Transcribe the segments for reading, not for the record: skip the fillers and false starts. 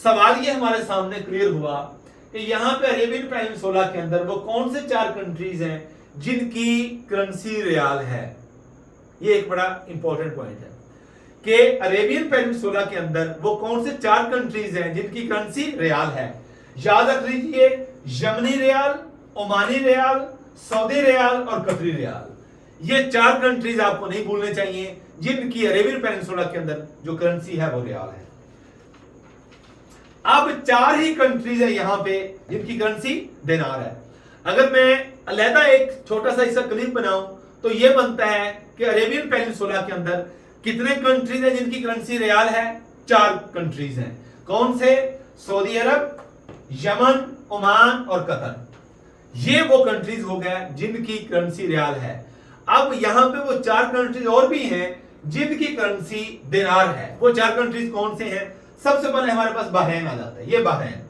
सवाल ये हमारे सामने क्लियर हुआ कि यहाँ पे अरेबियन पेनिनसुला के अंदर वो कौन से 4 कंट्रीज हैं जिनकी करेंसी रियाल है। ये एक बड़ा इंपॉर्टेंट पॉइंट है कि अरेबियन पेनिनसुला के अंदर वो कौन से 4 कंट्रीज हैं जिनकी करेंसी रियाल है। याद रख लीजिए, यमनी riyal, Omani riyal, Saudi riyal और कतरी रियाल। ये 4 कंट्रीज आपको नहीं भूलने चाहिए जिनकी अरेबियन पेनिनसुला के अंदर जो करेंसी है वो रियाल है। अब 4 ही कंट्रीज है यहां पे जिनकी करेंसी दिनार है। अगर मैं अलहदा एक छोटा सा इसका क्लिप बनाऊं तो यह बनता है कि अरेबियन पेनिनसुला के अंदर कितने कंट्रीज हैं जिनकी करेंसी रियाल है। 4 कंट्रीज हैं। कौन से? सऊदी अरब, यमन, ओमान और कतर। ये वो कंट्रीज हो गए जिनकी करेंसी रियाल है। अब यहां पे वो 4 कंट्रीज और भी हैं जिनकी करेंसी दिनार है। वो 4 कंट्रीज कौन से हैं? सबसे पहले हमारे पास बहरैन आ जाता है। ये बहरैन,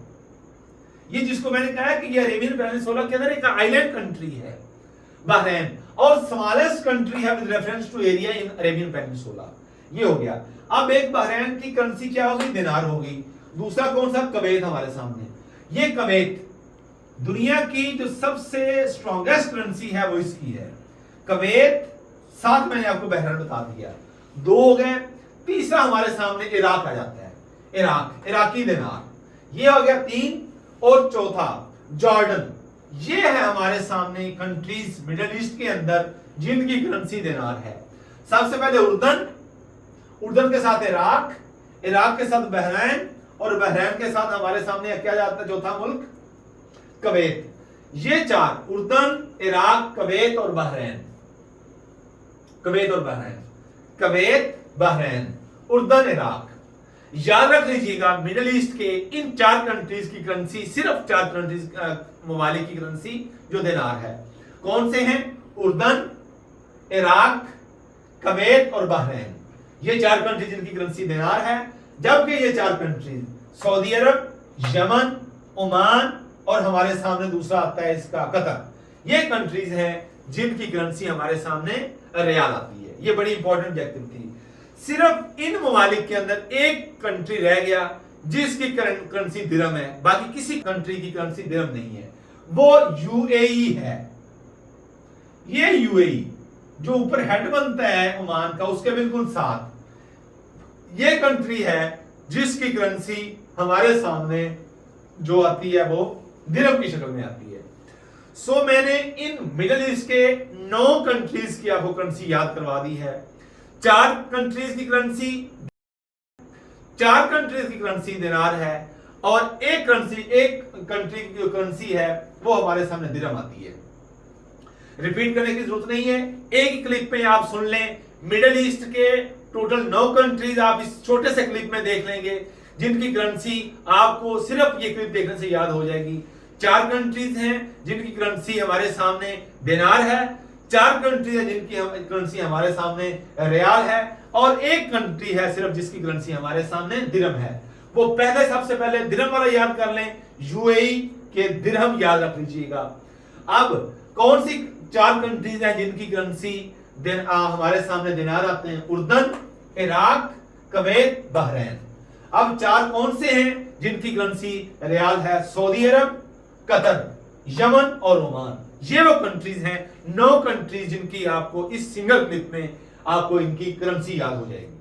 ये जिसको मैंने कहा कि ये अरेबियन पेनिनसुला के अंदर एक आइलैंड कंट्री है बहरैन, और स्मॉलेस्ट कंट्री है with reference to area in Arabian peninsula. ये हो गया। अब एक बहरैन की करेंसी क्या होगी? दिनार होगी। दूसरा कौन सा? कवैत हमारे सामने। ये कवैत दुनिया की जो सबसे स्ट्रॉन्गेस्ट करेंसी है वो इसकी है कवैत। साथ मैंने आपको बहरैन बता दिया। 2 हो गए। तीसरा हमारे सामने इराक आ जाता है। इराक, इराकी दिनार। ये हो गया 3। और चौथा जॉर्डन। ये है हमारे सामने कंट्रीज मिडिल ईस्ट के अंदर जिनकी करेंसी दिनार है। सबसे पहले उर्दन, उर्दन के साथ इराक, इराक के साथ बहरैन, और बहरैन के साथ हमारे सामने क्या जाता है चौथा मुल्क? कवैत। ये 4 उर्दन, इराक, कवैत और बहरैन। कवैत और बहरैन, कवैत, बहरैन, उर्दन, इराक। याद रख लीजिएगा, मिडिल ईस्ट के इन 4 कंट्रीज की करेंसी, सिर्फ 4 कंट्रीज ममालिक की करेंसी जो दिनार है। कौन से हैं? उर्दन, इराक, कवैत और बहरैन। ये 4 कंट्रीज जिनकी करेंसी दिनार है। जबकि ये 4 कंट्रीज सऊदी अरब, यमन, ओमान और हमारे सामने दूसरा आता है इसका कतर। ये कंट्रीज हैं जिनकी करेंसी हमारे सामने रियाल आती है। ये बड़ी इंपॉर्टेंट ऑब्जेक्टिव थी। सिर्फ इन ममालिक के अंदर एक कंट्री रह गया जिसकी करेंसी दिरहम है, बाकी किसी कंट्री की करेंसी दिरहम नहीं है। वो यूएई है। ये यूएई जो ऊपर हेड बनता है ओमान का, उसके बिल्कुल साथ ये कंट्री है जिसकी करेंसी हमारे सामने जो आती है वो दिरहम की शक्ल में आती है। सो मैंने इन मिडिल ईस्ट के 9 कंट्रीज की आपको करेंसी याद करवा दी है। 4 कंट्रीज की करेंसी, 4 कंट्रीज की करेंसी दिनार है, और एक कंट्री की जो करेंसी है वो हमारे सामने दिरहम आती है। रिपीट करने की जरूरत नहीं है, एक ही क्लिप में आप सुन लें। मिडिल ईस्ट के टोटल 9 कंट्रीज आप इस छोटे से क्लिप में देख लेंगे जिनकी करेंसी आपको सिर्फ ये क्लिप देखने से याद हो जाएगी। 4 कंट्रीज हैं जिनकी करेंसी हमारे सामने दिनार है, 4 कंट्री है जिनकी करेंसी हमारे सामने रियाल है, और एक कंट्री है सिर्फ जिसकी करेंसी हमारे सामने दिरहम है। वो पहले सबसे पहले दिरहम वाला याद कर लें, यूएई के दिरहम याद रख लीजिएगा। अब कौन सी 4 कंट्रीज हैं जिनकी करेंसी हमारे सामने दिनार आते हैं? उर्दन, इराक, कवैत, बहरैन। अब 4 कौन से हैं जिनकी करेंसी रियाल है? सऊदी अरब, कतर, यमन और ओमान। ये वो कंट्रीज हैं, 9 कंट्रीज जिनकी आपको इस सिंगल क्लिप में आपको इनकी करेंसी याद हो जाएगी।